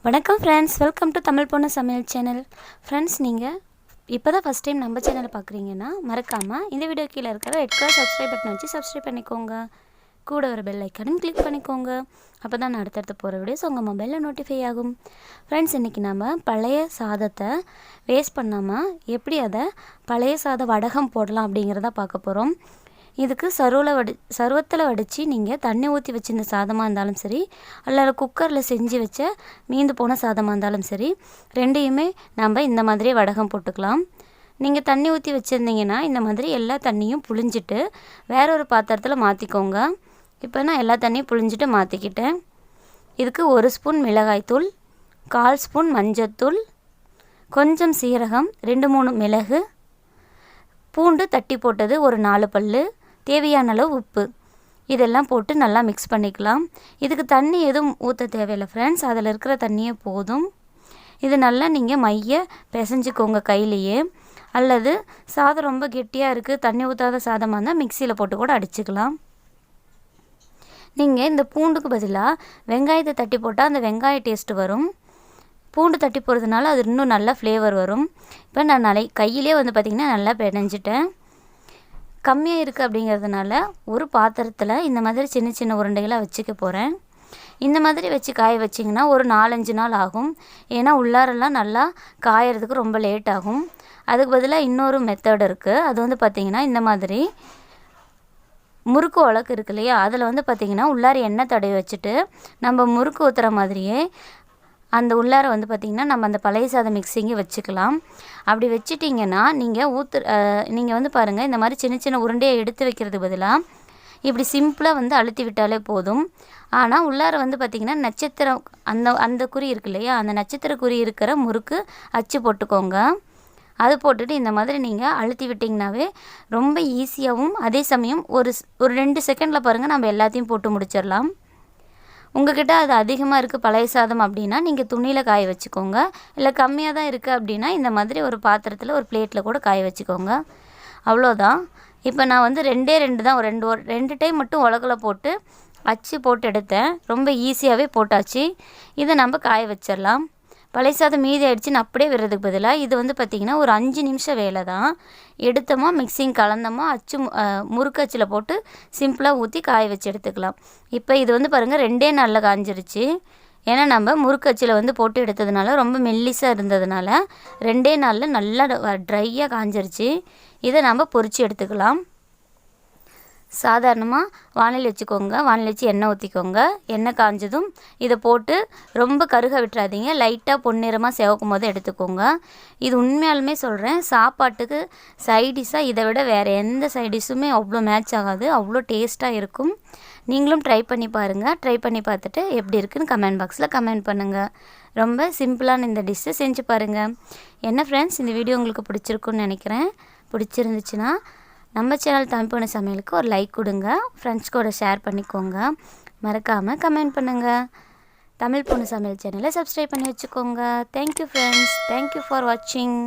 வணக்கம் friends, welcome to Tamil பொண்ணு சமையல் சேனல். ஃப்ரெண்ட்ஸ், நீங்கள் இப்போ தான் ஃபஸ்ட் டைம் நம்ம சேனலை பார்க்குறீங்கன்னா மறக்காமல் இந்த வீடியோ கீழே இருக்கிற ரெட் கலர் சப்ஸ்கிரைப் பட்டன் வச்சு சப்ஸ்கிரைப் பண்ணிக்கோங்க. கூட ஒரு பெல் ஐக்கனும் கிளிக் பண்ணிக்கோங்க. அப்போ தான் நான் அடுத்தடுத்து போகிற வீடியோஸ் உங்கள் மொபைலில் நோட்டிஃபை ஆகும். ஃப்ரெண்ட்ஸ், இன்றைக்கி நம்ம பழைய சாதத்தை வேஸ்ட் பண்ணாமல் எப்படி அதை பழைய சாத வடகம் போடலாம் அப்படிங்கிறத பார்க்க போகிறோம். இதுக்கு சருவத்தில் வடித்து நீங்கள் தண்ணி ஊற்றி வச்சிருந்த சாதமாக இருந்தாலும் சரி, அல்லது குக்கரில் செஞ்சு வச்ச மீந்து போன சாதமாக இருந்தாலும் சரி, ரெண்டையுமே நம்ம இந்த மாதிரி வடகம் போட்டுக்கலாம். நீங்கள் தண்ணி ஊற்றி வச்சுருந்தீங்கன்னா இந்த மாதிரி எல்லா தண்ணியும் புழிஞ்சிட்டு வேற ஒரு பாத்திரத்தில் மாற்றிக்கோங்க. இப்போ நான் எல்லா தண்ணியும் புழிஞ்சிட்டு மாற்றிக்கிட்டேன். இதுக்கு 1 ஸ்பூன் மிளகாய்த்தூள், 1/4 ஸ்பூன் மஞ்சத்தூள், கொஞ்சம் சீரகம், 2-3 மிளகு, பூண்டு தட்டி போட்டது ஒரு 4 பல்லு, தேவையான அளவு உப்பு, இதெல்லாம் போட்டு நல்லா மிக்ஸ் பண்ணிக்கலாம். இதுக்கு தண்ணி எதுவும் ஊற்ற தேவையில்லை ஃப்ரெண்ட்ஸ், அதில் இருக்கிற தண்ணியே போதும். இது நல்லா நீங்கள் மைய பிசைஞ்சிக்கோங்க கையிலையே. அல்லது சாதம் ரொம்ப கெட்டியாக இருக்குது, தண்ணி ஊற்றாத சாதமாக இருந்தால் மிக்சியில் போட்டு கூட அடிச்சுக்கலாம். நீங்கள் இந்த பூண்டுக்கு பதிலாக வெங்காயத்தை தட்டி போட்டால் அந்த வெங்காய டேஸ்ட்டு வரும். பூண்டு தட்டி போடுறதுனால அது இன்னும் நல்லா ஃப்ளேவர் வரும். இப்போ நான் கையிலே பார்த்திங்கன்னா நல்லா பிணைஞ்சிட்டேன். கம்மியாக இருக்குது அப்படிங்கிறதுனால ஒரு பாத்திரத்தில் இந்த மாதிரி சின்ன சின்ன உருண்டைகளாக வச்சுக்க போகிறேன். இந்த மாதிரி வச்சு காய வச்சிங்கன்னா ஒரு 4-5 நாள் ஆகும். ஏன்னா உள்ளாரெல்லாம் நல்லா காயறதுக்கு ரொம்ப லேட் ஆகும். அதுக்கு பதிலாக இன்னொரு மெத்தட் இருக்குது. அது பார்த்திங்கன்னா இந்த மாதிரி முறுக்கு உலக்கு இருக்கு இல்லையா, அதில் பார்த்திங்கன்னா உள்ளார எண்ணெய் தடவி வச்சுட்டு நம்ம முறுக்கு ஊற்றுற மாதிரியே அந்த உள்ளார பார்த்திங்கன்னா நம்ம அந்த பழைய சாதம் மிக்ஸிங்கை வச்சுக்கலாம். அப்படி வச்சிட்டிங்கன்னா நீங்கள் பாருங்கள், இந்த மாதிரி சின்ன சின்ன உருண்டையை எடுத்து வைக்கிறதுக்கு பதிலாக இப்படி சிம்பிளாக அழுத்தி விட்டாலே போதும். ஆனால் உள்ளார பார்த்திங்கன்னா நட்சத்திரம் அந்த குறி இருக்கு இல்லையா, அந்த நட்சத்திர குறி இருக்கிற முறுக்கு அச்சு போட்டுக்கோங்க. அது போட்டுட்டு இந்த மாதிரி நீங்கள் அழுத்தி விட்டிங்கனாவே ரொம்ப ஈஸியாகவும், அதே சமயம் ஒரு 2 செகண்டில் பாருங்கள் நம்ம எல்லாத்தையும் போட்டு முடிச்சிடலாம். உங்கள்கிட்ட அது அதிகமாக இருக்குது பழைய சாதம் அப்படின்னா நீங்கள் துணியில் காய வச்சுக்கோங்க. இல்லை கம்மியாக தான் இருக்குது அப்படின்னா இந்த மாதிரி ஒரு பாத்திரத்தில் ஒரு பிளேட்டில் கூட காய வச்சுக்கோங்க. அவ்வளோதான். இப்போ நான் 2 தான் 2 டைம் மட்டும் உலகில் போட்டு அச்சு போட்டு எடுத்தேன். ரொம்ப ஈஸியாகவே போட்டாச்சு. இதை நம்ம காய வச்சிடலாம். பழைய சாதம் மீதி ஆகிடுச்சின்னு அப்படியே விடுறதுக்கு பதிலாக இது பார்த்திங்கன்னா ஒரு 5 நிமிஷம் வேலை தான். எடுத்தோமா மிக்சிங் கலந்தோமா அச்சு முறுக்கு அச்சில் போட்டு சிம்பிளாக ஊற்றி காய வச்சு எடுத்துக்கலாம். இப்போ இது பாருங்கள் 2 நாளில் காஞ்சிருச்சு. ஏன்னா நம்ம முறுக்கு அச்சில் போட்டு எடுத்ததுனால ரொம்ப மெல்லிசாக இருந்ததுனால 2 நாளில் நல்லா ட்ரையாக காஞ்சிருச்சு. இதை நம்ம பொரித்து எடுத்துக்கலாம். சாதாரணமாக வானிலை வச்சுக்கோங்க. வானிலை வச்சு எண்ணெய் ஊற்றிக்கோங்க. எண்ணெய் காஞ்சதும் இதை போட்டு ரொம்ப கருக விட்டுறாதீங்க. லைட்டாக பொன்னிறமாக சிவக்கும் போது எடுத்துக்கோங்க. இது உண்மையாலுமே சொல்கிறேன், சாப்பாட்டுக்கு சைடிஷாக இதை விட வேறு எந்த சைடிஷுமே அவ்வளோ மேட்ச் ஆகாது. அவ்வளோ டேஸ்ட்டாக இருக்கும். நீங்களும் ட்ரை பண்ணி பாருங்கள். ட்ரை பண்ணி பார்த்துட்டு எப்படி இருக்குன்னு கமெண்ட் பாக்ஸில் கமெண்ட் பண்ணுங்கள். ரொம்ப சிம்பிளான இந்த டிஷ்ஷை செஞ்சு பாருங்கள். என்ன ஃப்ரெண்ட்ஸ், இந்த வீடியோ உங்களுக்கு பிடிச்சிருக்குன்னு நினைக்கிறேன். பிடிச்சிருந்துச்சுன்னா நம்ம சேனல் தமிழ் பொண்ணு சமையலுக்கு ஒரு லைக் கொடுங்க. ஃப்ரெண்ட்ஸ் கூட ஷேர் பண்ணிக்கோங்க. மறக்காமல் கமெண்ட் பண்ணுங்கள். தமிழ் பொண்ணு சமையல் சேனலை சப்ஸ்கிரைப் பண்ணி வச்சுக்கோங்க. Thank you friends. தேங்க்யூ ஃபார் வாட்சிங்.